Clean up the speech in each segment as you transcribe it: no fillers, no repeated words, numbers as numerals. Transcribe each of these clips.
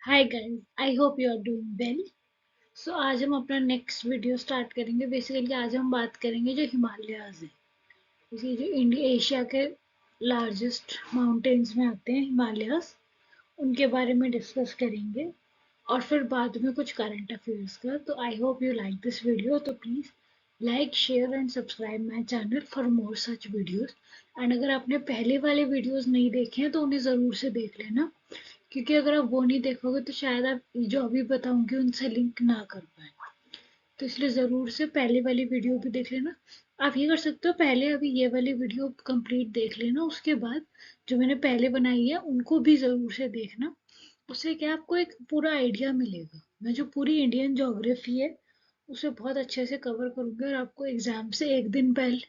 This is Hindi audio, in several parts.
Hi guys, I hope you are doing well. So आज हम अपना नेक्स्ट वीडियो स्टार्ट करेंगे। बेसिकली आज हम बात करेंगे जो हिमालयाज है, इसी जो इंडिया एशिया के लार्जेस्ट माउंटेन्स में आते हैं हिमालयाज, उनके बारे में डिस्कस करेंगे। और फिर बाद में कुछ करंट अफेयर्स का। तो I hope you like this video, तो please like share and subscribe my channel for more such videos. And अगर आपने पहले वाले वीडियोज़ नहीं देखे हैं तो उन्हें ज़रूर से देख लेना, क्योंकि अगर आप वो नहीं देखोगे तो शायद आप जो अभी बताऊंगी उनसे लिंक ना कर पाए। तो इसलिए ज़रूर से पहले वाली वीडियो भी देख लेना। आप ये कर सकते हो, पहले अभी ये वाली वीडियो कंप्लीट देख लेना, उसके बाद जो मैंने पहले बनाई है उनको भी ज़रूर से देखना। उससे क्या आपको एक पूरा आइडिया मिलेगा। मैं जो पूरी इंडियन ज्योग्राफी है उसे बहुत अच्छे से कवर करूंगी, और आपको एग्जाम से एक दिन पहले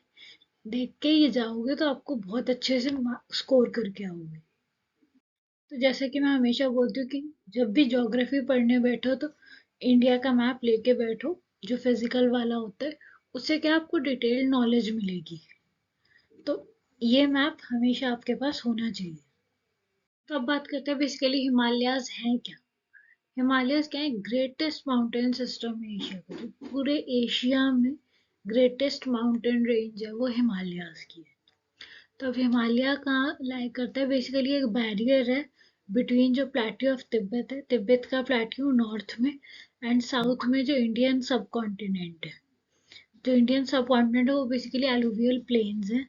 देख के ये जाओगे तो आपको बहुत अच्छे से स्कोर करके आओगे। तो जैसे कि मैं हमेशा बोलती हूँ कि जब भी ज्योग्राफी पढ़ने बैठो तो इंडिया का मैप लेके बैठो, जो फिजिकल वाला होता है। उससे क्या आपको डिटेल नॉलेज मिलेगी। तो ये मैप हमेशा आपके पास होना चाहिए। तो अब बात करते हैं बेसिकली हिमालयाज हैं क्या। हिमालयस क्या है? ग्रेटेस्ट माउंटेन सिस्टम है एशिया का। जो पूरे एशिया में ग्रेटेस्ट माउंटेन रेंज है वो हिमालयाज की है। तो अब हिमालय कहाँ लाई करता है? बेसिकली एक बैरियर है बिटवीन जो प्लेट्यू ऑफ तिब्बत है, तिब्बत का प्लेट्यू नॉर्थ में, एंड साउथ में जो इंडियन सब कॉन्टिनेंट है। जो इंडियन सब कॉन्टिनेंट है वो बेसिकली एलुवियल प्लेन्स है।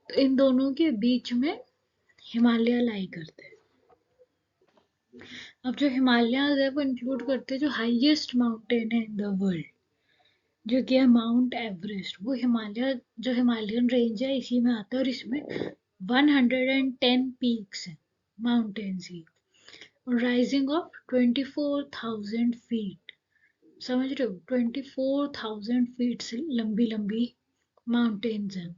तो इन दोनों के बीच में हिमालय लाई करते हैं। अब जो हिमालयाज है वो इंक्लूड करते हैं जो हाईएस्ट माउंटेन है इन द वर्ल्ड, जो कि है माउंट एवरेस्ट। वो हिमालय जो हिमालयन रेंज है इसी में आता है, और इसमें 110 पीक्स हैं, माउंटेन्स ही, और राइजिंग ऑफ 24,000 फीट। समझ रहे हो? 24,000 फीट से लंबी लंबी माउंटेन्स हैं।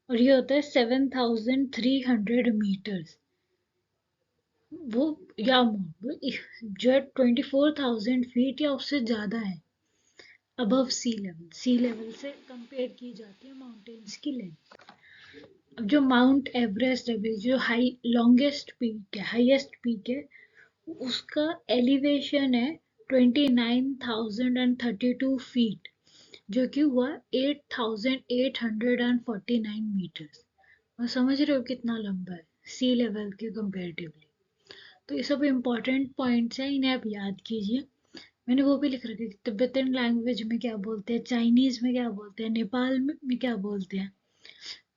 और ये होता है 7,300 मीटर्स। वो या जो है 24,000 फीट या उससे ज्यादा है अबव सी लेवल से कंपेयर की जाती है माउंटेन्स की लेंथ। अब जो माउंट एवरेस्ट है, जो हाई लॉन्गेस्ट पीक है, हाईएस्ट पीक है, उसका एलिवेशन है 29,032 फीट, जो कि हुआ 8,849 मीटर्स। और समझ रहे हो कितना लंबा है सी लेवल के कंपेरेटिवली। तो ये सब इम्पोर्टेंट पॉइंट्स हैं, इन्हें आप याद कीजिए। मैंने वो भी लिख रखा है कि तिब्बतन लैंग्वेज में क्या बोलते हैं, चाइनीज में क्या बोलते हैं, नेपाल में क्या बोलते हैं।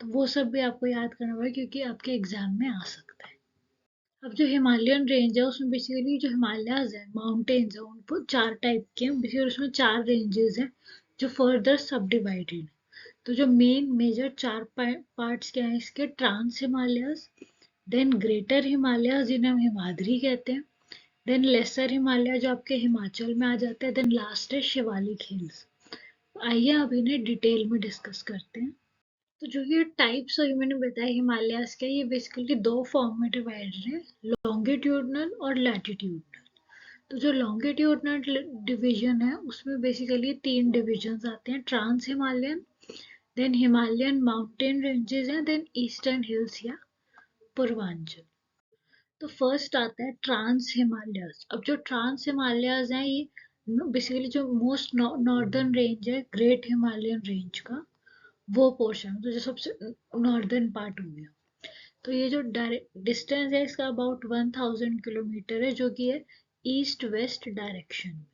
तो वो सब भी आपको याद करना पड़ेगा, क्योंकि आपके एग्जाम में आ सकता है। अब जो हिमालयन रेंज है उसमें बेसिकली जो हिमालयाज है, माउंटेन्स है, उनको चार टाइप के हैं बेसिकली। उसमें चार रेंजेस हैं जो फर्दर सब डिवाइडेड है। तो जो मेन मेजर चार पार्ट्स क्या है इसके? Trans Himalayas, then greater Himalayas जिन्हें हम हिमाद्री कहते हैं, देन लेसर हिमालय जो आपके हिमाचल में आ जाता है, देन लास्ट है शिवालिक हिल्स। आइए अब इन्हें डिटेल में डिस्कस करते हैं। तो जो ये टाइप्स और मैंने बताया हिमालयास के, ये बेसिकली दो फॉर्म में डिवाइडेड है, लॉन्गिट्यूडनल और लैटिट्यूडनल। तो जो लॉन्गिट्यूडनल डिवीजन है उसमें बेसिकली तीन डिविजन्स आते हैं: trans Himalayan, then Himalayan mountain ranges हैं, देन ईस्टर्न हिल्स या पूर्वांचल। तो फर्स्ट आता है ट्रांस हिमालयास। अब जो ट्रांस हिमालयास हैं ये बेसिकली जो मोस्ट नॉर्दर्न रेंज है ग्रेट हिमालयन रेंज का, वो पोर्शन, तो जो सबसे नॉर्दर्न पार्ट हो गया। तो ये जो डायरेक्ट डिस्टेंस है इसका अबाउट 1,000 किलोमीटर है, जो कि है ईस्ट वेस्ट डायरेक्शन में।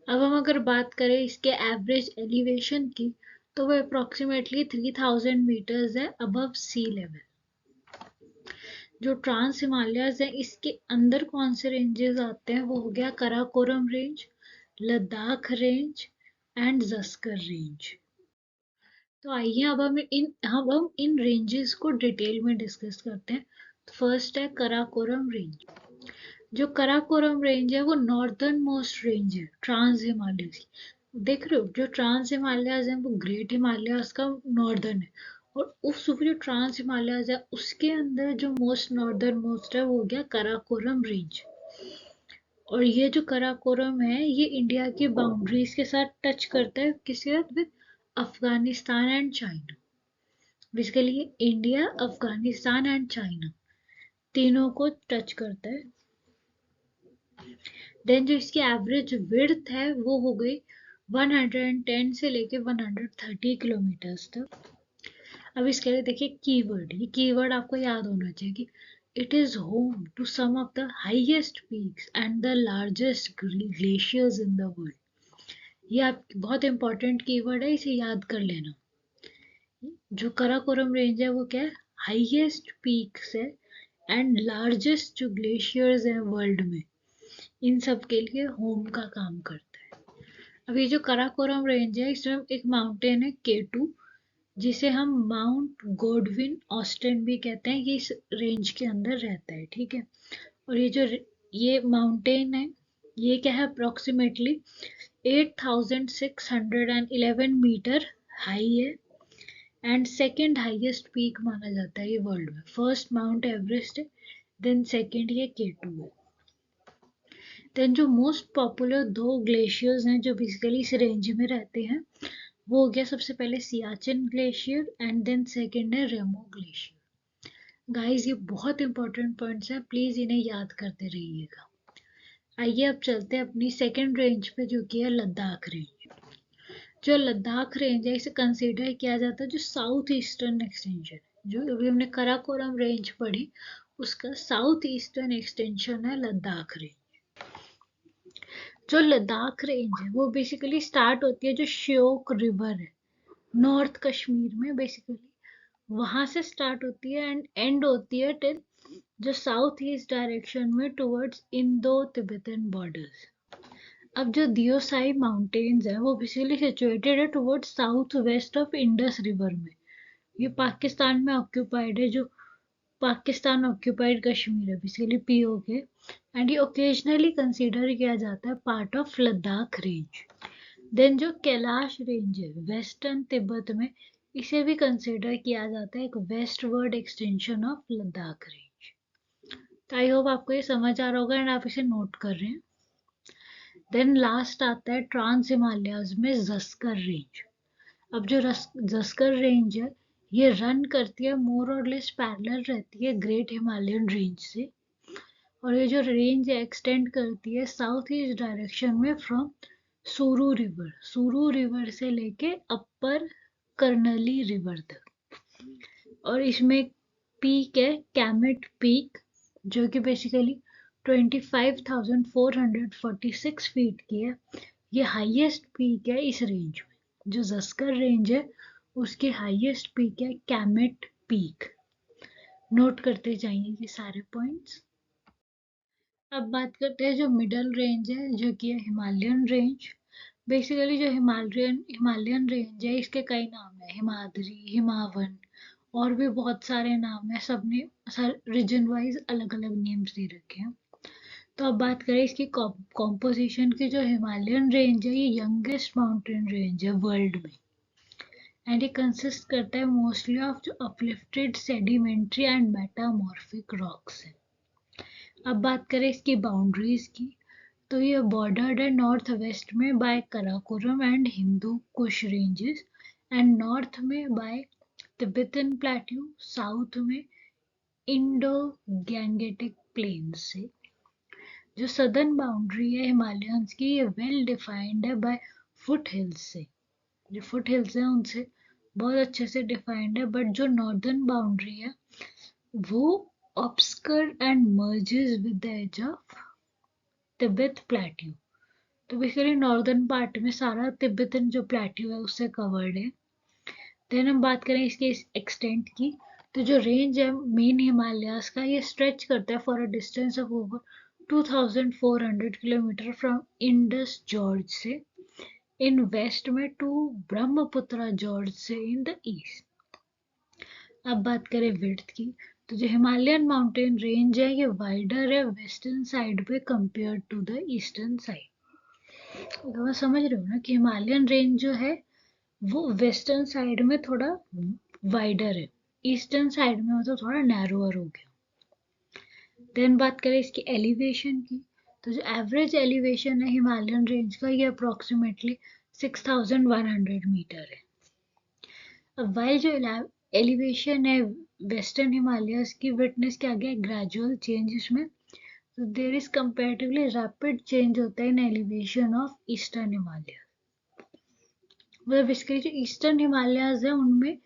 अब हम अगर बात करें इसके एवरेज एलिवेशन की, तो वो अप्रोक्सीमेटली 3,000 मीटर्स है अबव सी लेवल। जो ट्रांस हिमालयाज है इसके अंदर कौन से रेंजेस आते हैं? वो हो गया Karakoram range, Ladakh range and Zanskar range. तो आइए अब हम इन रेंजेस को डिटेल में डिस्कस करते हैं। फर्स्ट है कराकोरम रेंज। जो कराकोरम रेंज है वो नॉर्दर्न मोस्ट रेंज है ट्रांस हिमालयस की। देख रहे हो, जो ट्रांस हिमालयाज है वो ग्रेट हिमालयाज का नॉर्दर्न है, और उस जो ट्रांस हिमालयाज है उसके अंदर जो मोस्ट नॉर्दर्न मोस्ट है वो हो गया कराकोरम रेंज। और ये जो कराकोरम है ये इंडिया की बाउंड्रीज के साथ टच करता है, किसके साथ? With Afghanistan and China. Basically India, Afghanistan and China तीनों को टच करता है। देन जो इसकी एवरेज विड्थ है वो हो गई 110 से लेके 130 किलोमीटर्स तक। अब इसके लिए देखिए कीवर्ड, ये कीवर्ड आपको याद होना चाहिए कि it is home to some of the highest peaks and the largest glaciers in the world. ये आप बहुत इंपॉर्टेंट कीवर्ड है, इसे याद कर लेना। जो कराकोरम रेंज है वो क्या है, हाईएस्ट पीक्स है एंड लार्जेस्ट जो ग्लेशियर्स है वर्ल्ड में, इन सब के लिए होम का काम करता है। अब ये जो कराकोरम रेंज है इसमें एक माउंटेन है K2, जिसे हम माउंट गोडविन ऑस्टिन भी कहते हैं, ये इस रेंज के अंदर रहता है, ठीक है। और ये माउंटेन है, ये क्या है, अप्रोक्सीमेटली 8611 मीटर हाई है एंड सेकंड हाईएस्ट पीक माना जाता है ये वर्ल्ड में। फर्स्ट माउंट एवरेस्ट है, देन सेकंड ये K2 है। देन जो मोस्ट पॉपुलर दो ग्लेशियर्स हैं जो बेसिकली इस रेंज में रहते हैं, वो हो गया सबसे पहले Siachen glacier and then second है रेमो ग्लेशियर। गाइस ये बहुत इंपॉर्टेंट पॉइंट्स हैं, प्लीज इन्हें याद करते रहिएगा। आइए अब चलते हैं अपनी सेकंड रेंज पे जो कि है लद्दाख रेंज। जो लद्दाख रेंज है इसे कंसीडर किया जाता है जो साउथ ईस्टर्न एक्सटेंशन, जो अभी हमने कराकोरम रेंज पढ़ी उसका साउथ ईस्टर्न एक्सटेंशन है लद्दाख रेंज। जो लद्दाख रेंज है वो बेसिकली स्टार्ट होती है जो श्योक रिवर है नॉर्थ कश्मीर में, बेसिकली वहां से स्टार्ट होती है एंड एंड होती है टिल जो साउथ ईस्ट डायरेक्शन में टुवर्ड्स इंडो तिब्बतन बॉर्डर्स। अब जो दियोसाई माउंटेन्स है वो बेसिकली सिचुएटेड है towards south west of Indus river में। ये पाकिस्तान में ऑक्यूपाइड है, जो पाकिस्तान ऑक्यूपाइड कश्मीर है बेसिकली POK, एंड ये ओकेजनली कंसीडर किया जाता है part of Ladakh range. Then जो कैलाश रेंज है वेस्टर्न तिब्बत में, इसे भी कंसीडर किया जाता है एक westward extension of Ladakh range. तो आई होप आपको ये समझ आ रहा होगा एंड आप इसे नोट कर रहे हैं। देन लास्ट आता है ट्रांस हिमालयाज में जस्कर रेंज। अब जो जस्कर रेंज है ये रन करती है मोर और लेस पैरेलल रहती है ग्रेट हिमालयन रेंज से, और ये जो रेंज एक्सटेंड करती है साउथ ईस्ट डायरेक्शन में फ्रॉम सुरू रिवर से लेके अपर कर्नली रिवर तक। और इसमें पीक है कैमेट पीक, जो कि बेसिकली 25,446 फीट की है। ये हाईएस्ट पीक है इस रेंज में। जो जस्कर रेंज है उसकी हाईएस्ट पीक है कैमेट पीक। नोट करते जाइए ये सारे पॉइंट्स। अब बात करते हैं जो मिडल रेंज है जो कि है हिमालयन रेंज। बेसिकली जो हिमालयन रेंज है इसके कई नाम है, हिमाद्री, हिमावन और भी बहुत सारे नाम है, सबने रीजन वाइज अलग अलग नेम्स दे रखे हैं। तो अब बात करें इसकी कॉम्पोजिशन की। जो हिमालयन रेंज है ये यंगेस्ट माउंटेन रेंज है वर्ल्ड में एंड ये कंसिस्ट करता है मोस्टली ऑफ जो uplifted sedimentary and metamorphic rocks है। अब बात करें इसकी बाउंड्रीज की, तो ये बॉर्डर्ड है नॉर्थ वेस्ट में by Karakoram and Hindu Kush ranges and north में बाय तिब्बतन प्लेट्यू, साउथ में इंडो गैंगेटिक प्लेन्स से। जो सदर्न बाउंड्री है हिमालयंस की ये वेल डिफाइंड है बाय फुट हिल्स से, जो फुट हिल्स हैं उनसे बहुत अच्छे से डिफाइंड है। बट जो नॉर्दर्न बाउंड्री है वो obscured and merges with the edge of Tibet plateau. तो बेसिकली नॉर्दर्न पार्ट में सारा तिब्बतन जो प्लेट्यू है उससे कवर्ड है। देन हम बात करें इसके एक्सटेंट की, तो जो रेंज है मेन हिमालयास का ये स्ट्रेच करता है for a distance of over 2400 kilometre from Indus George से इन वेस्ट में टू ब्रह्मपुत्र जॉर्ज से इन द ईस्ट। अब बात करें विड्थ की, तो जो हिमालयन माउंटेन रेंज है ये वाइडर है वेस्टर्न साइड पे compare to the eastern side. तो समझ रहे हो ना कि हिमालयन रेंज जो है वो वेस्टर्न साइड में थोड़ा वाइडर है, ईस्टर्न साइड में तो थोड़ा नैरोअर हो गया। देन बात करें इसकी एलिवेशन की, तो जो एवरेज एलिवेशन है हिमालयन रेंज का ये अप्रोक्सीमेटली 6100 मीटर है। अब वाइल जो एलिवेशन है वेस्टर्न हिमालयस की विटनेस किया गया ग्रेजुअल चेंज इसमें तो there is comparatively rapid change होता है in elevation of eastern Himalaya. मतलब बेसिकली जो ईस्टर्न हिमालयाज है उनमें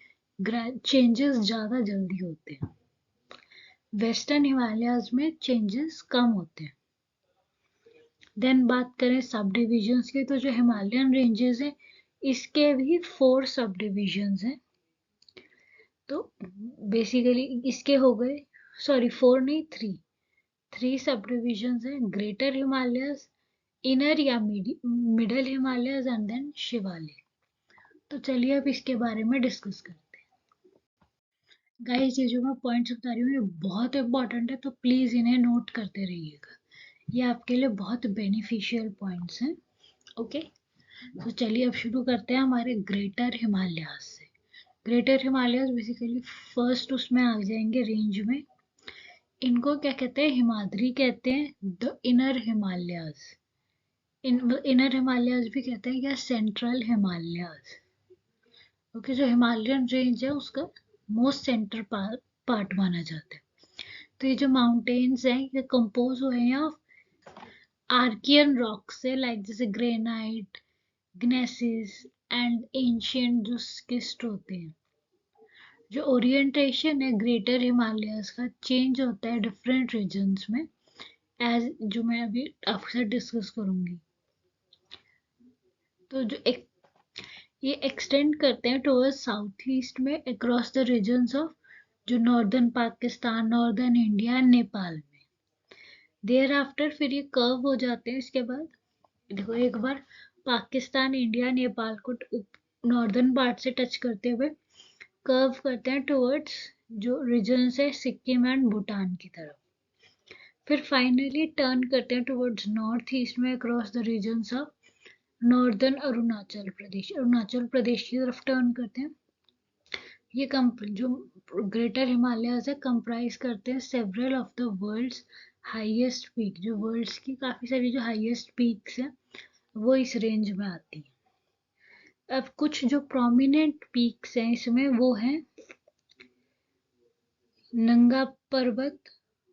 चेंजेस ज़्यादा जल्दी होते हैं, वेस्टर्न हिमालयाज में चेंजेस कम होते हैं। देन बात करें सब डिविजन्स की, तो जो हिमालयन रेंजेस हैं इसके भी 4 सब डिविजन्स हैं। तो बेसिकली इसके हो गए, सॉरी 4 नहीं 3 सब डिविजन्स हैं, ग्रेटर हिमालयस, इनर या middle Himalayas and then Shivalik. तो चलिए अब इसके बारे में डिस्कस करते हैं। गाइस ये जो मैं पॉइंट्स बता रही हूँ ये बहुत इंपॉर्टेंट है, तो प्लीज़ इन्हें नोट करते रहिएगा, ये आपके लिए बहुत बेनिफिशियल पॉइंट्स हैं। ओके, तो चलिए अब शुरू करते हैं हमारे ग्रेटर हिमालयाज से। ग्रेटर हिमालयाज बेसिकली फर्स्ट उसमें आ जाएंगे रेंज में। इनको क्या कहते हैं, हिमाद्री कहते हैं, the inner Himalayas. Inner Himalayas भी कहते हैं या सेंट्रल हिमालयाज। ओके, जो हिमालयन रेंज है उसका मोस्ट सेंटर पार्ट माना जाता है। तो ये जो माउंटेन्स हैं ये कंपोज हुए हैं ऑफ आर्कियन रॉक से, लाइक जैसे ग्रेनाइट, ग्नेसिस एंड एंशियंट जो स्किस्ट होते हैं। जो ओरिएंटेशन है ग्रेटर हिमालयाज का चेंज होता है डिफरेंट रीजन्स में, एज जो मैं अभी आपसे डिस्कस करूंगी। तो जो ये एक्सटेंड करते हैं टुवर्ड्स साउथ ईस्ट में अक्रॉस द रीजन्स ऑफ जो northern Pakistan, northern India and Nepal में। देयर आफ्टर फिर ये कर्व हो जाते हैं। इसके बाद देखो एक बार पाकिस्तान, इंडिया, नेपाल को नॉर्दर्न पार्ट से टच करते हुए कर्व करते हैं टुवर्ड्स जो रीजन्स है सिक्किम एंड भूटान की तरफ। फिर फाइनली टर्न करते हैं टुवर्ड्स नॉर्थ ईस्ट में across the regions of northern Arunachal Pradesh की तरफ टर्न करते हैं। ये जो ग्रेटर हिमालयाज है कंप्राइज करते हैं several of the world's highest peak. जो वर्ल्ड्स की काफ़ी सारी जो हाईएस्ट पीक्स हैं वो इस रेंज में आती हैं। अब कुछ जो प्रोमिनेंट पीक्स हैं इसमें वो हैं नंगा पर्वत,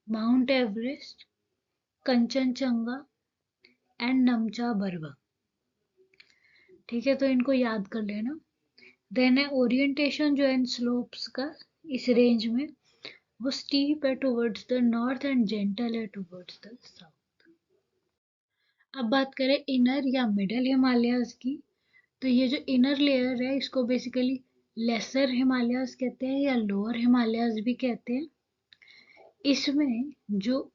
mount Everest, Kanchenjunga and Namcha Barwa. ठीक है, तो इनको याद कर लेना। देन है ओरिएंटेशन जो है इन स्लोप्स का इस रेंज में, वो स्टीप है towards the north and gentle है टुवर्ड्स द साउथ। अब बात करें इनर या मिडल हिमालयाज की, तो ये जो इनर लेयर है इसको बेसिकली लेसर हिमालयाज कहते हैं या लोअर हिमालयाज भी कहते हैं। इसमें जो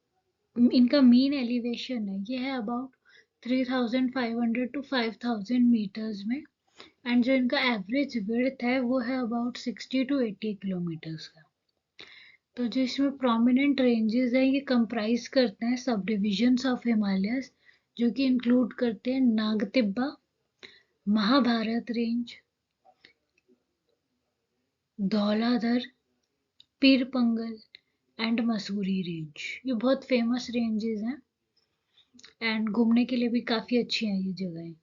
इनका मीन एलिवेशन है ये है अबाउट 3500 टू 5000 मीटर्स में, एंड जो इनका एवरेज विड्थ है वो है अबाउट 60 टू 80 किलोमीटर्स का। तो जो इसमें प्रोमिनेंट रेंजेस हैं ये कंप्राइज करते हैं सब डिविजन्स ऑफ हिमालयस, जो कि इंक्लूड करते हैं नागतिब्बा, Mahabharat range, Dhauladhar, Pir पंगल and Mussoorie range. ये बहुत फेमस रेंजेस हैं एंड घूमने के लिए भी काफ़ी अच्छी हैं ये जगहें।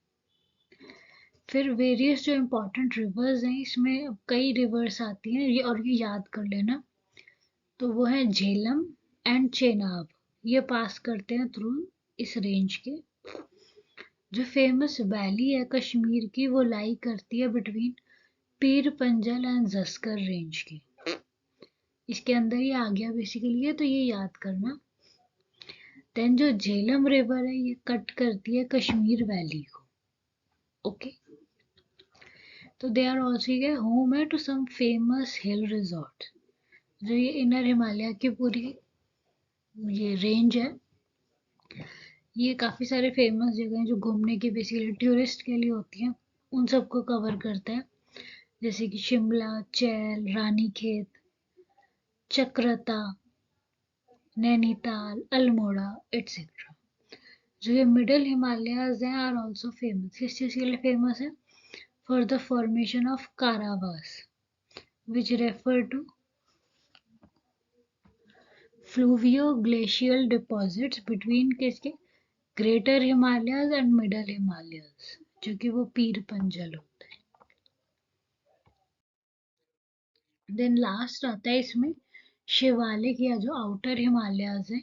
फिर वेरियस जो इम्पोर्टेंट रिवर्स हैं इसमें कई रिवर्स आती हैं ये, और ये याद कर लेना। तो वो है झेलम एंड चेनाब, ये पास करते हैं थ्रू इस रेंज के। जो फेमस वैली है कश्मीर की वो लाई करती है between Pir Panjal and Zanskar range की। इसके अंदर ही आ गया बेसिकली है, तो ये याद करना। देन जो झेलम रिवर है ये कट करती है कश्मीर वैली को। ओके, तो दे आर ऑल्सो होम है to some famous hill resort. जो ये इनर हिमालय की पूरी ये रेंज है, ये काफ़ी सारे फेमस जगह हैं जो घूमने की बेसिकली टूरिस्ट के लिए होती हैं, उन सबको कवर करता है। जैसे कि शिमला, चैल, रानीखेत, चक्रता, नैनीताल, अल्मोड़ा एटसेट्रा। जो ये मिडल हिमालयाज हैं आर ऑल्सो फेमस। किस चीज़ के लिए फेमस है? For the formation of Karewas which refer to fluvio glacial deposits between किसके greater Himalayas and middle Himalayas, जो कि वो पीर पंजल होता है। देन लास्ट आता है इसमें शिवालिक या जो आउटर हिमालयाज है।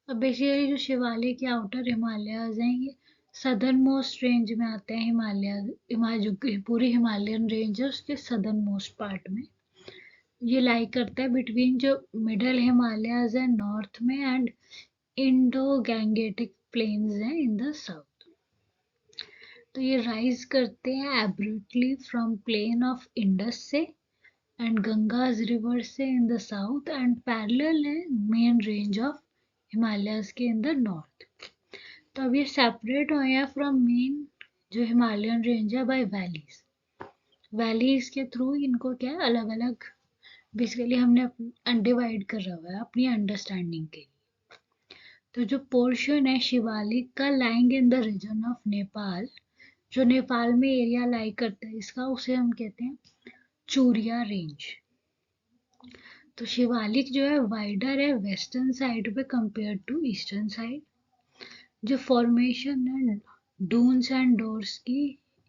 अब बेसिकली जो शिवालिक या आउटर हिमालयाज हैं ये सदर्न मोस्ट रेंज में आते हैं। हिमालय जो पूरी हिमालयन रेंज है उसके सदर्न मोस्ट पार्ट में ये लाई करता है बिटवीन जो मिडल हिमालयाज है नॉर्थ में एंड इंडो गैंगेटिक प्लेन्स हैं इन द साउथ। तो ये राइज करते हैं एब्रुप्टली फ्रॉम प्लेन ऑफ इंडस से एंड गंगाज रिवर से इन द साउथ एंड पैरेलल है मेन रेंज ऑफ हिमालयाज के इन द नॉर्थ। तो अब ये सेपरेट हुए हैं फ्रॉम मेन जो हिमालयन रेंज है बाय वैलीज। वैलीज के थ्रू इनको क्या है अलग अलग बेसिकली हमने अनडिवाइड कर रहा है अपनी अंडरस्टैंडिंग के लिए। तो जो पोर्शन है शिवालिक का lying in the region of Nepal, जो नेपाल में एरिया लाई करता है इसका उसे हम कहते हैं चूरिया रेंज। तो शिवालिक जो है वाइडर है वेस्टर्न साइड पे कंपेयर टू ईस्टर्न साइड। जो फॉर्मेशन है डून्स एंड डोर्स की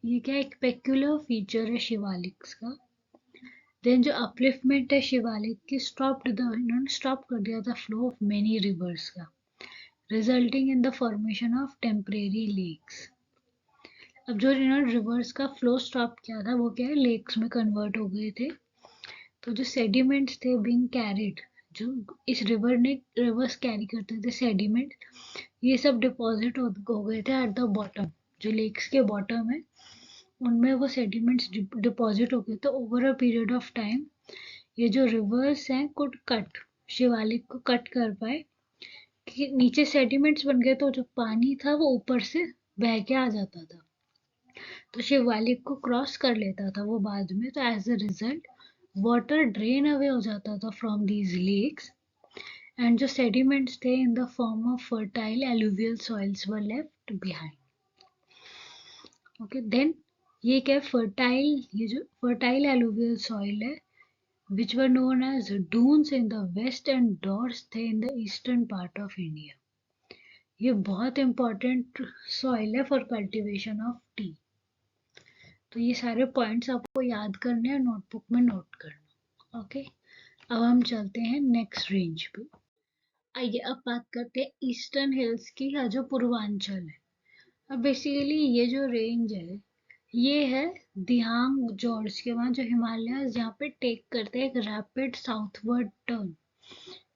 ये क्या एक पेक्यूलर फीचर है शिवालिक्स का। देन जो अपलिफ्टमेंट है शिवालिक की इन्होंने स्टॉप कर दिया था फ्लो ऑफ मेनी रिवर्स का resulting in the formation of temporary lakes. अब जो इन्होंने रिवर्स का फ्लो स्टॉप किया था वो क्या है लेक्स में कन्वर्ट हो गए थे। तो जो सेडिमेंट्स थे बीइंग कैरिड जो इस रिवर्स कैरी करते थे सेडिमेंट ये सब डिपॉजिट हो गए थे एट द बॉटम। जो लेक्स के बॉटम है उनमें वो सेडिमेंट्स डिपॉजिट हो गए थे over a period of time. ये जो रिवर्स हैं कुड कट शिवालिक को कट कर पाए कि नीचे सेडिमेंट्स बन गए तो जो पानी था वो ऊपर से बह के आ जाता था तो शिवालिक को क्रॉस कर लेता था वो बाद में। तो as a result water drain away हो जाता था फ्रॉम दीज लेक्स एंड जो सेडिमेंट्स थे in the form of fertile alluvial soils were left behind. Okay then ये क्या फर्टाइल ये जो फर्टाइल एलुवियल सॉइल है which were known as dunes in the west and dors थे in the eastern part of India। ये बहुत इंपॉर्टेंट सॉइल है फॉर कल्टीवेशन ऑफ टी। तो ये सारे पॉइंट्स आपको याद करने हैं नोटबुक में नोट करना। ओके अब हम चलते हैं नेक्स्ट रेंज पे। आइए अब बात करते हैं ईस्टर्न हिल्स की या जो पूर्वांचल है। अब बेसिकली ये जो रेंज है ये है दिहांग जॉर्ज के वहाँ जो हिमालय जहाँ पे टेक करते हैं एक रैपिड साउथवर्ड टर्न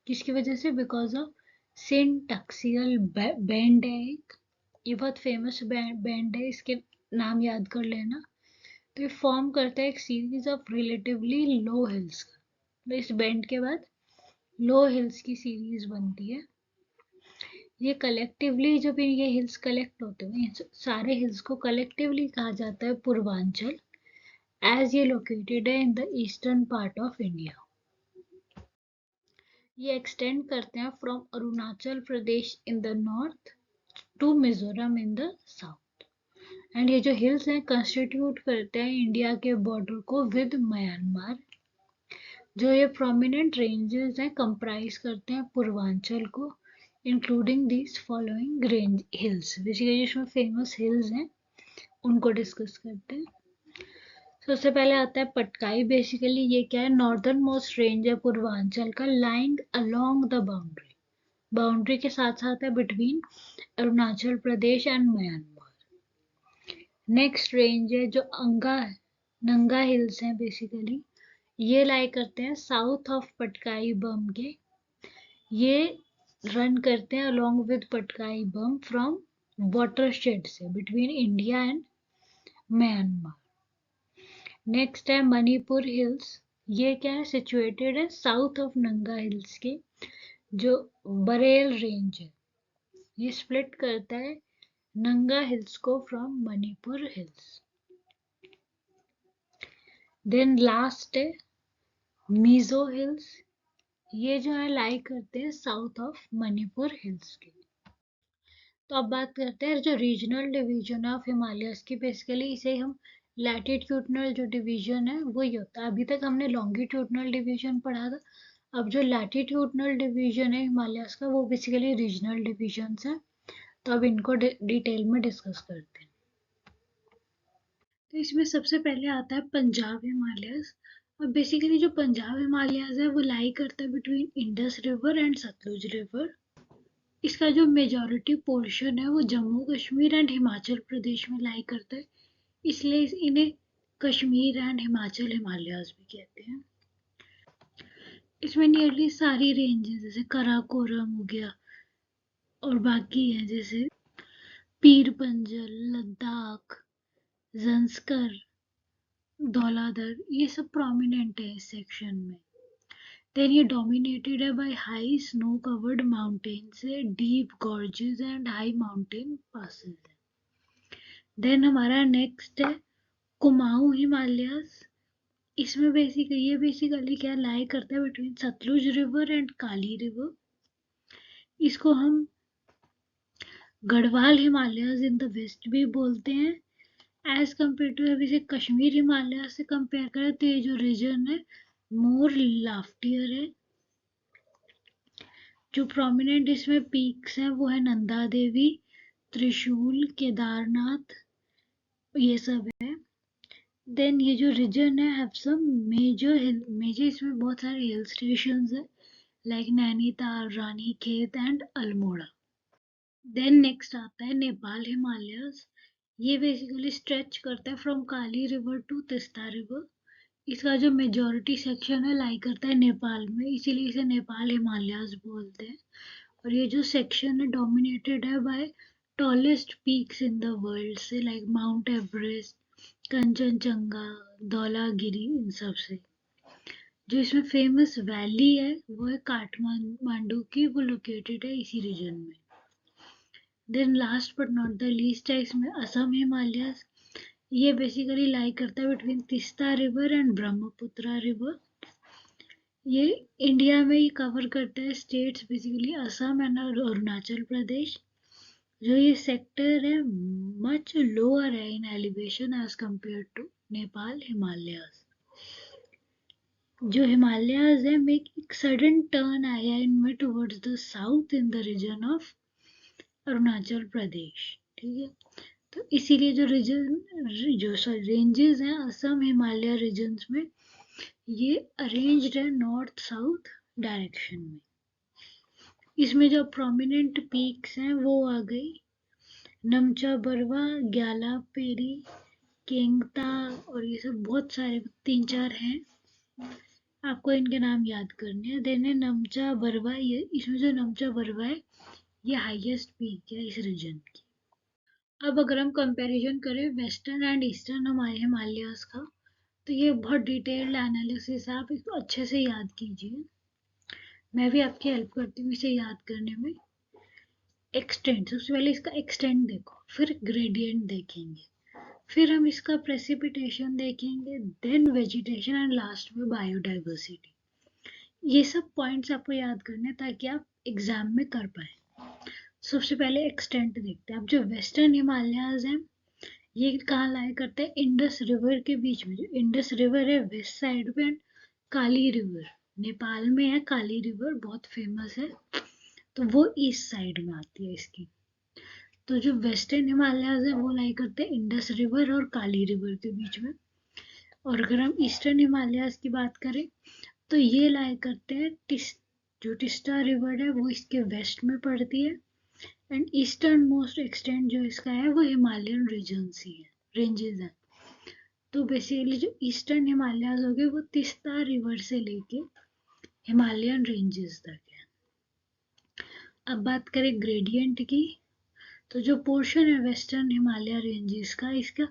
किसकी वजह से बिकॉज ऑफ सिंटैक्सियल बेंड है एक ये बहुत फेमस बेंड है इसके नाम याद कर लेना। तो ये फॉर्म करता है एक series of relatively low hills का। तो इस बेंड के बाद लो हिल्स की सीरीज बनती है। ये कलेक्टिवली जब ये हिल्स कलेक्ट होते हैं सारे हिल्स को कलेक्टिवली कहा जाता है पूर्वांचल एज ये लोकेटेड है in the eastern part of India. ये एक्सटेंड करते हैं from Arunachal Pradesh in the north to Mizoram in the south and ये जो हिल्स हैं कंस्टिट्यूट करते हैं इंडिया के बॉर्डर को विद म्यांमार। जो ये प्रोमिनेंट रेंजेस हैं कंप्राइज करते हैं पूर्वांचल को including these following range hills. Basically जिसमें फेमस हिल्स हैं उनको डिस्कस करते हैं। सबसे पहले आता है पटकाई। बेसिकली ये क्या है नॉर्दर्न मोस्ट रेंज है पूर्वांचल का lying along the boundary boundary के साथ साथ है between Arunachal Pradesh and Myanmar. Next range है जो नंगा हिल्स हैं बेसिकली ये लाई करते हैं साउथ ऑफ पटकाई बम के। ये रन करते हैं along with Patkai Bum from watershed से between India and Myanmar. Next है मणिपुर हिल्स। ये क्या है सिचुएटेड है साउथ ऑफ नंगा हिल्स के जो बरेल रेंज है। ये स्प्लिट करता है नंगा हिल्स को from Manipur hills. Then last है मिजो हिल्स। ये जो है लाई करते हैं साउथ ऑफ मणिपुर हिल्स के। तो अब बात करते हैं जो रीजनल डिवीजन है ऑफ हिमालयस की। बेसिकली इसे हम लैटिट्यूडनल जो डिवीजन है वही होता है। अभी तक हमने लॉन्गिट्यूडनल डिवीजन पढ़ा था। अब जो लैटिट्यूडनल डिवीजन है हिमालयस का वो बेसिकली रीजनल डिवीजन है। तो अब इनको डिटेल में डिस्कस करते हैं। तो इसमें सबसे पहले आता है पंजाब हिमालयस। और बेसिकली जो पंजाब हिमालयस है वो लाई करता है between Indus river and Sutlej river. इसका जो मेजॉरिटी पोर्शन है वो जम्मू कश्मीर एंड हिमाचल प्रदेश में लाई करता है, इसलिए इन्हें कश्मीर एंड हिमाचल हिमालयाज भी कहते हैं। इसमें नियरली सारी रेंजेस जैसे कराकोरम हो गया और बाकी है जैसे पीर पंजल, लद्दाख, जंस्कर, धौलाधर, ये सब प्रोमिनेंट है इस सेक्शन में। देन ये डोमिनेटेड है by high snow covered mountain से deep gorges and high mountain passes है। देन हमारा नेक्स्ट है कुमाऊं हिमालयस। इसमें बेसिकली क्या लाई करता है between Sutlej river and Kali river. इसको हम Garhwal Himalayas in the west भी बोलते हैं। एज कम्पेयर टू अभी से कश्मीर हिमालय से कंपेयर करें तो ये जो रीजन है मोर लाफ्टियर है। जो प्रोमिनेंट इसमें पीक्स हैं वो है नंदा देवी, त्रिशूल, केदारनाथ, ये सब है। देन ये जो रीजन है हैव सम मेजर इसमें बहुत सारे हिल स्टेशंस है like Nainital, Ranikhet and Almora. Then next आता है नेपाल हिमालयस। ये बेसिकली स्ट्रेच करता है from Kali river to Teesta river. इसका जो मेजॉरिटी सेक्शन है लाई करता है नेपाल में, इसीलिए इसे नेपाल हिमालयाज बोलते हैं। और ये जो सेक्शन है डोमिनेटेड है by tallest peaks in the world से like mount Everest, Kanchenjunga, Dhaulagiri, इन सब से। जो इसमें फेमस वैली है वो है काठमांडू की, वो लोकेटेड है इसी रीजन में। Then last but not the least है इसमें असम हिमालयस। ये बेसिकली लाई करता है between Teesta river and Brahmaputra river. ये इंडिया में ही कवर करता है states basically Assam and Arunachal Pradesh. जो ये सेक्टर है मच लोअर है in elevation as compare to Nepal Himalayas. जो हिमालयाज है मेक एक सडन टर्न आया इनमें towards the south in the region of Arunachal प्रदेश। ठीक है, तो इसीलिए जो रेंजेस हैं असम हिमालय रीजन्स में, ये अरेंज्ड है नॉर्थ साउथ डायरेक्शन में। इसमें जो प्रोमिनेंट पीक्स हैं वो आ गई नमचा बरवा, ग्याला पेरी, केंगता, और ये सब बहुत सारे 3-4 हैं, आपको इनके नाम याद करने हैं। देन है नमचा बरवा, ये इसमें जो नमचा बरवा है ये हाईएस्ट पीक है इस रीजन की। अब अगर हम कंपैरिजन करें वेस्टर्न एंड ईस्टर्न हमारे हिमालयाज का, तो ये बहुत डिटेल्ड एनालिसिस है, आप इसको अच्छे से याद कीजिए। मैं भी आपकी हेल्प करती हूँ इसे याद करने में। एक्सटेंड, सबसे पहले इसका एक्सटेंड देखो, फिर ग्रेडियंट देखेंगे, फिर हम इसका प्रेसिपिटेशन देखेंगे, देन वेजिटेशन एंड लास्ट में बायोडाइवर्सिटी। ये सब पॉइंट्स आपको याद करने हैं ताकि आप एग्जाम में कर पाए। सबसे पहले एक्सटेंट देखते हैं। अब जो वेस्टर्न हिमालयाज हैं ये कहाँ लाया करते हैं इंडस रिवर के बीच में। जो इंडस रिवर है वेस्ट साइड पे, काली रिवर नेपाल में है, काली रिवर बहुत फेमस है, तो वो ईस्ट साइड में आती है इसकी। तो जो वेस्टर्न हिमालयाज है वो लाई करते हैं इंडस रिवर और काली रिवर के बीच में। और अगर हम ईस्टर्न हिमालयाज की बात करें तो ये लाई करते हैं जो टिस्टा रिवर है वो इसके वेस्ट में पड़ती है, एंड ईस्टर्न मोस्ट एक्सटेंट जो इसका है वो हिमालयन रीजन्स ही है, रेंजेस है। तो बेसिकली जो ईस्टर्न हिमालयाज हो गए वो तिस्ता रिवर से लेके हिमालयन रेंजेस तक है। अब बात करें ग्रेडियंट की, तो जो पोर्शन है वेस्टर्न हिमालय रेंजेस का, इसका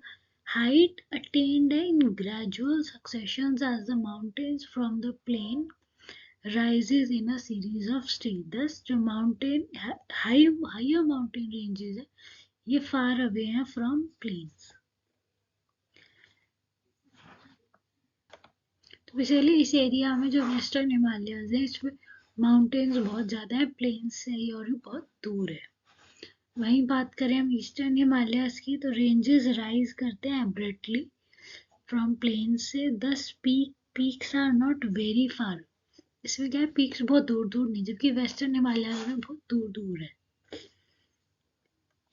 हाइट अटेन्ड है in gradual successions as the mountains from the plain rises in a series of states. Thus जो माउंटेन हाइयर माउंटेन रेंजेस है ये फार अवे हैं फ्रॉम प्लेन्स। तो बेसिकली इस एरिया में जो वेस्टर्न हिमालयाज है इसमें माउंटेन्स बहुत ज़्यादा है प्लेन्स से ही, और ये बहुत दूर है। वहीं बात करें हम ईस्टर्न हिमालयाज की, तो रेंजेस राइज करते हैं एब्रप्टली फ्रॉम प्लेन्स से। दस peaks are not very far. इसमें क्या है, पीक्स बहुत दूर दूर नहीं, जबकि वेस्टर्न हिमालयाज में बहुत दूर दूर है।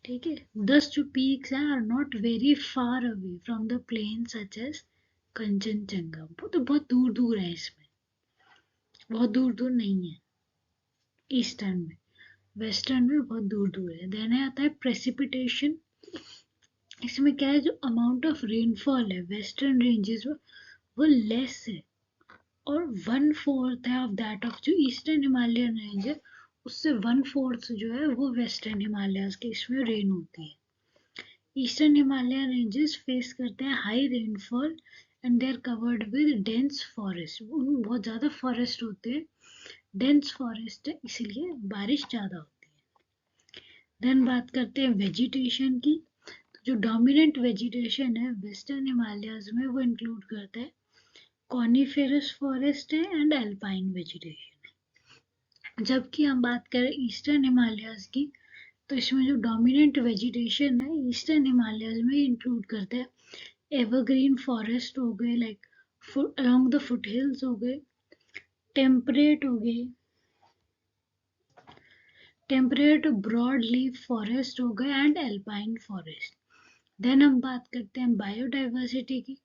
ठीक है, 10 जो पीक्स हैं are not very far away from the plain such as Kanchenjunga. वो तो बहुत दूर दूर है, इसमें बहुत दूर दूर नहीं है ईस्टर्न में। वेस्टर्न में बहुत दूर दूर है। देन आता है प्रेसिपिटेशन। इसमें क्या है, जो अमाउंट ऑफ रेनफॉल है वेस्टर्न रेंजेस में वो लेस है, और 1/4 है ऑफ दैट ऑफ जो ईस्टर्न हिमालयन रेंज है, उससे 1/4 जो है वो वेस्टर्न हिमालयाज के इसमें रेन होती है। ईस्टर्न हिमालयन रेंजेस फेस करते हैं high rainfall and they are covered with dense forest, उनमें बहुत ज़्यादा फॉरेस्ट होते हैं, डेंस फॉरेस्ट है इसलिए बारिश ज़्यादा होती है। देन बात करते हैं वेजिटेशन की। तो जो डोमिनेंट वेजिटेशन है वेस्टर्न हिमालयाज में वो इंक्लूड करता है कॉनिफेरस फॉरेस्ट है एंड एल्पाइन वेजिटेशन। जबकि हम बात करें ईस्टर्न हिमालयाज की, तो इसमें जो डोमिनेंट वेजिटेशन है ईस्टर्न हिमालयाज में इंक्लूड करता है एवरग्रीन फॉरेस्ट हो गए, like along the foot hills हो गए, टेम्परेट हो गए, टेम्परेट ब्रॉड लीफ फॉरेस्ट हो गए एंड एल्पाइन फॉरेस्ट। देन हम बात करते हैं बायोडाइवर्सिटी की।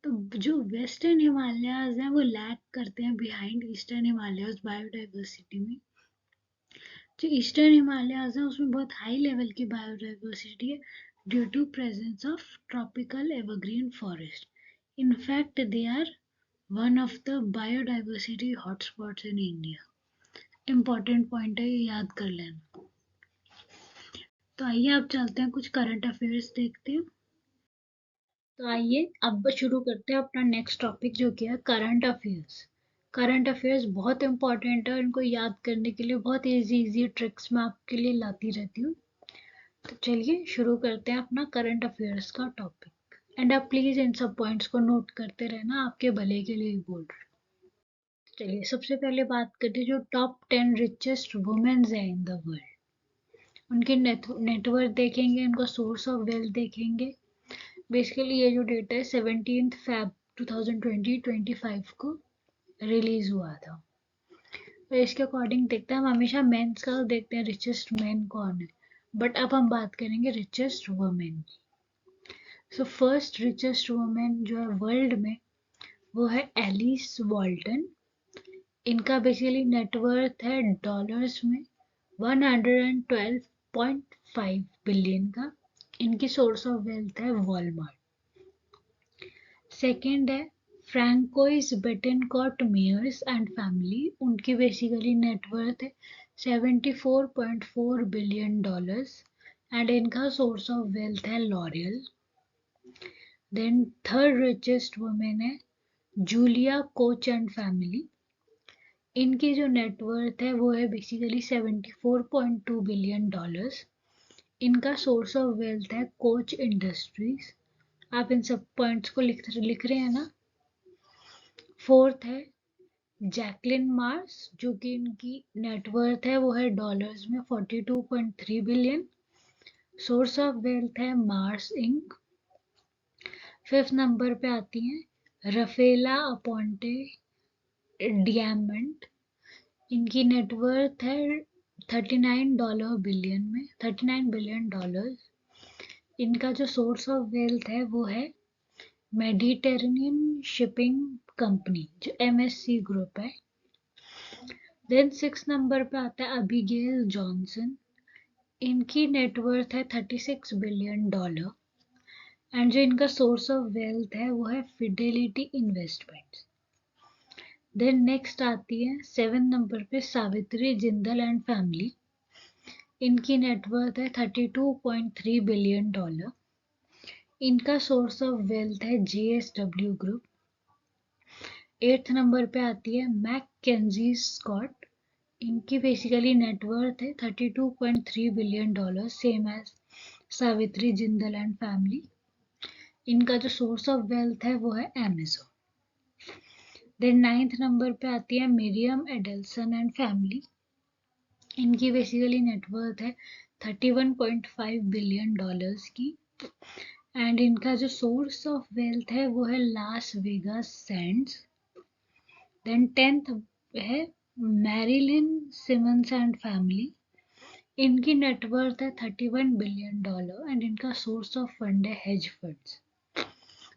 तो जो वेस्टर्न हिमालयाज हैं वो लैग करते हैं बिहाइंड ईस्टर्न हिमालयाज बायोडाइवर्सिटी में। जो ईस्टर्न हिमालयाज है उसमें बहुत हाई लेवल की बायोडाइवर्सिटी है due to presence of tropical evergreen forest. In fact they are one of the biodiversity hotspots in India. Important point है, ये याद कर लेना। तो आइए अब चलते हैं कुछ करंट अफेयर्स देखते हैं। तो आइए अब शुरू करते हैं अपना नेक्स्ट टॉपिक जो कि है करंट अफेयर्स। करंट अफेयर्स बहुत इंपॉर्टेंट है, इनको याद करने के लिए बहुत इजी इजी ट्रिक्स मैं आपके लिए लाती रहती हूँ। तो चलिए शुरू करते हैं अपना करंट अफेयर्स का टॉपिक। एंड आप प्लीज इन सब पॉइंट्स को नोट करते रहना, आपके भले के लिए ही बोल रही हूँ। चलिए सबसे पहले बात करते हैं जो टॉप 10 रिचेस्ट वुमेन्स हैं इन द वर्ल्ड। उनके नेटवर्थ देखेंगे, उनका सोर्स ऑफ वेल्थ देखेंगे। बेसिकली ये जो डेटा है 17 Feb 2025 को रिलीज हुआ था। तो इसके अकॉर्डिंग देखते हैं, हम हमेशा मेंस का देखते हैं रिचेस्ट मैन कौन है, बट अब हम बात करेंगे रिचेस्ट वुमेन की। सो फर्स्ट रिचेस्ट वुमेन जो है वर्ल्ड में वो है एलिस वॉल्टन। इनका बेसिकली नेटवर्थ है डॉलर्स में 112.5 बिलियन का। इनकी सोर्स ऑफ वेल्थ है वॉलमार्ट। सेकेंड है Francoise Bettencourt Meyers and family. उनकी बेसिकली नेटवर्थ है 74.4 बिलियन डॉलर्स एंड इनका सोर्स ऑफ वेल्थ है L'Oreal. Then third richest women है जूलिया कोच एंड फैमिली। इनकी जो नेटवर्थ है वो है बेसिकली 74.2 बिलियन डॉलर्स। इनका सोर्स ऑफ वेल्थ है कोच इंडस्ट्रीज। आप इन सब पॉइंट्स को लिख रहे हैं ना। फोर्थ है जैकलिन मार्स, जो कि इनकी नेटवर्थ है वो है डॉलर्स में 42.3 बिलियन। सोर्स ऑफ वेल्थ है मार्स इंक। फिफ्थ नंबर पे आती हैं रफेला अपोंटे डियामंड। इनकी नेटवर्थ है 39 बिलियन में, 39 बिलियन डॉलर्स। इनका जो सोर्स ऑफ वेल्थ है वो है मेडिटेरेनियन शिपिंग कंपनी जो एमएससी ग्रुप है। देन सिक्स नंबर पे आता है अबिगेल जॉनसन। इनकी नेटवर्थ है 36 बिलियन डॉलर एंड जो इनका सोर्स ऑफ वेल्थ है वो है फिडेलिटी इन्वेस्टमेंट्स। देन नेक्स्ट आती है सेवन नंबर पे सावित्री जिंदल एंड फैमिली। इनकी नेटवर्थ है 32.3 बिलियन डॉलर। इनका सोर्स ऑफ वेल्थ है जेएसडब्ल्यू ग्रुप। एट्थ नंबर पे आती है मैककेंजी स्कॉट। इनकी बेसिकली नेटवर्थ है 32.3 billion dollar, same as Savitri Jindal and family. इनका जो सोर्स ऑफ वेल्थ है वो है अमेजोन। देन नाइन्थ नंबर पे आती है मिरियम एडल्सन एंड फैमिली। इनकी बेसिकली नेटवर्थ है 31.5 बिलियन डॉलर्स की एंड इनका जो सोर्स ऑफ वेल्थ है वो है Las Vegas Sands. Then tenth है मैरिलिन सिमंस एंड फैमिली। इनकी नेटवर्थ है 31 बिलियन डॉलर एंड इनका सोर्स ऑफ फंड है हेज फंड्स।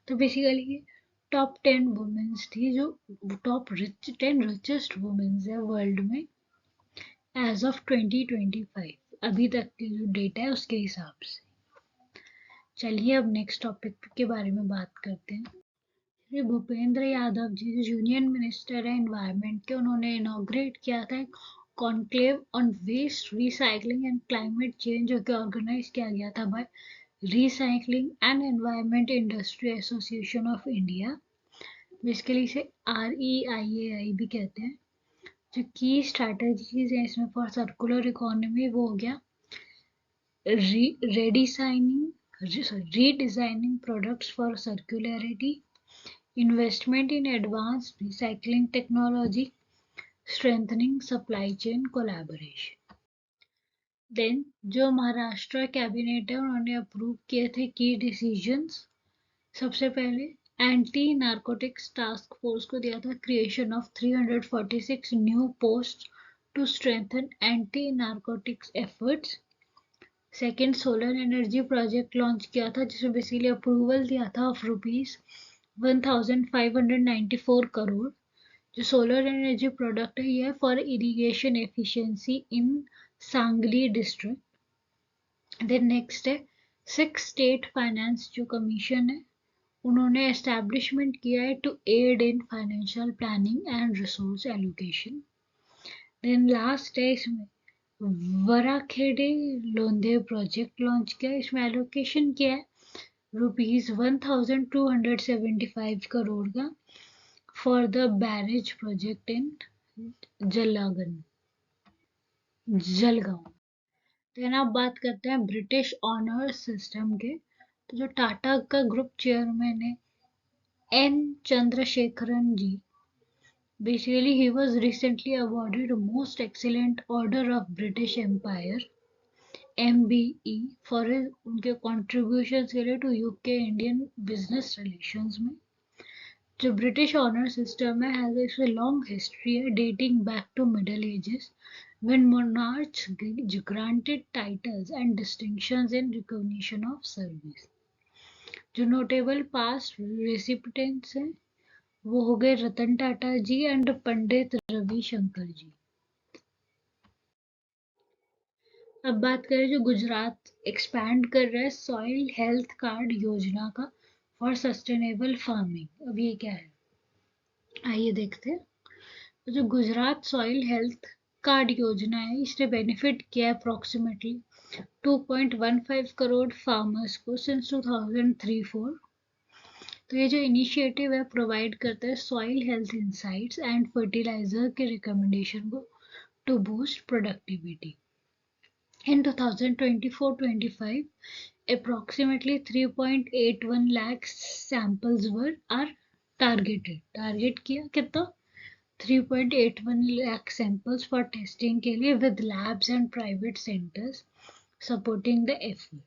तो बेसिकली टॉप 10 वुमेन्स थी, जो टॉप 10 रिचेस्ट वुमेन्स है वर्ल्ड में। एज ऑफ 2025, अभी तक की जो डेटा है उसके हिसाब से। चलिए अब नेक्स्ट टॉपिक के बारे में बात करते हैं। श्री भूपेंद्र यादव जी यूनियन मिनिस्टर है एनवायरनमेंट के, उन्होंने इनॉग्रेट किया था conclave on waste recycling and climate change, जो कि ऑर्गेनाइज किया गया था by recycling and environment industry association of India, basically इसे REIAI भी कहते हैं। जो की स्ट्रैटेजीज है इसमें फॉर सर्कुलर इकोनॉमी वो हो गया redesigning products for circularity, investment in advanced recycling technology, strengthening supply chain collaboration. Then जो महाराष्ट्र कैबिनेट है उन्होंने अप्रूव किए थे की डिसीजंस। सबसे पहले एंटी नार्कोटिक्स टास्क फोर्स को दिया था creation of 346 new post to strengthen anti narcotics efforts. Second solar energy project launch किया था जिसमें बेसिकली अप्रूवल दिया था ऑफ ₹1594 करोड़। जो सोलर एनर्जी प्रोडक्ट है ये for irrigation efficiency in Sangli district. Then next है 6 स्टेट फाइनेंस जो कमीशन है उन्होंने एस्टैब्लिशमेंट किया है to aid in financial planning and resource allocation. Then last है इसमें वराखेड़े लोंधे प्रोजेक्ट लॉन्च किया, इसमें एलोकेशन किया है ₹1275 करोड़ का for the barrage project in Jalgaon. Then आप बात करते हैं ब्रिटिश ऑनर सिस्टम के, तो जो टाटा का ग्रुप चेयरमैन है N Chandrasekaran ji, basically he was recently awarded most excellent order of British Empire MBE for his उनके contributions के लिए to UK Indian business relations में। जो ब्रिटिश ऑनर सिस्टम है has a long history dating back to Middle Ages when monarchs granted titles and distinctions in recognition of service। जो नोटेबल पास्ट रेसिपिटेंट्स हैं वो हो गए रतन टाटा जी एंड पंडित रविशंकर जी। अब बात करें जो गुजरात एक्सपैंड कर रहा है सॉइल हेल्थ कार्ड योजना का फॉर सस्टेनेबल फार्मिंग। अब ये क्या है आइए देखते हैं। तो जो गुजरात सॉइल हेल्थ कार्ड योजना है इसने बेनिफिट किया अप्रोक्सीमेटली 2.15 करोड़ फार्मर्स को सिंस 2003-04। तो ये जो इनिशिएटिव है प्रोवाइड करता है soil health insights and fertilizer के रिकमेंडेशन को to boost productivity. In 2024-25, approximately 3.81 lakh samples are targeted. Target किया कितना 3.81 lakh samples for testing के लिए with labs and private centers supporting the effort.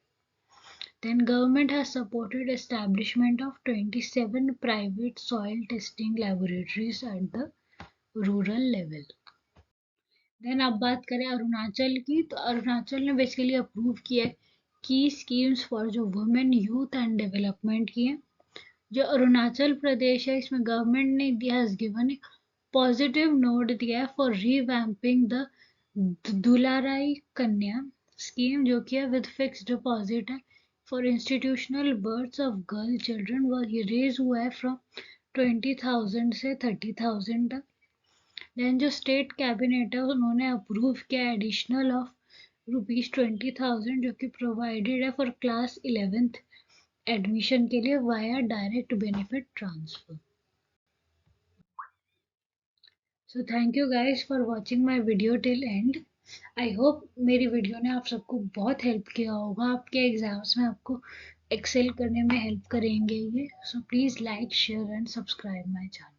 Then government has supported establishment of 27 private soil testing laboratories at the rural level. Then अब बात करें अरुणाचल की, तो अरुणाचल ने बेसिकली अप्रूव किया है की स्कीम्स फॉर जो वुमेन यूथ एंड डेवलपमेंट की है। जो अरुणाचल प्रदेश है इसमें गवर्नमेंट ने हैज गिवन पॉजिटिव नोट दिया है फॉर रीवैम्पिंग द दुलाराई कन्या स्कीम, जो कि है विद फिक्स डिपॉजिट है for institutional births of girl children, वो ये रेज हुआ है फ्रॉम 20,000 से 30,000 तक। देन जो स्टेट कैबिनेट है उन्होंने अप्रूव किया एडिशनल ऑफ ₹20,000 जो कि प्रोवाइडेड है फॉर क्लास 11th एडमिशन के लिए via direct benefit transfer. So thank you guys for watching my video till and. I hope मेरी वीडियो ने आप सबको बहुत हेल्प किया होगा, आपके एग्जाम्स में आपको एक्सेल करने में हेल्प करेंगे ये। So please like share and subscribe my channel.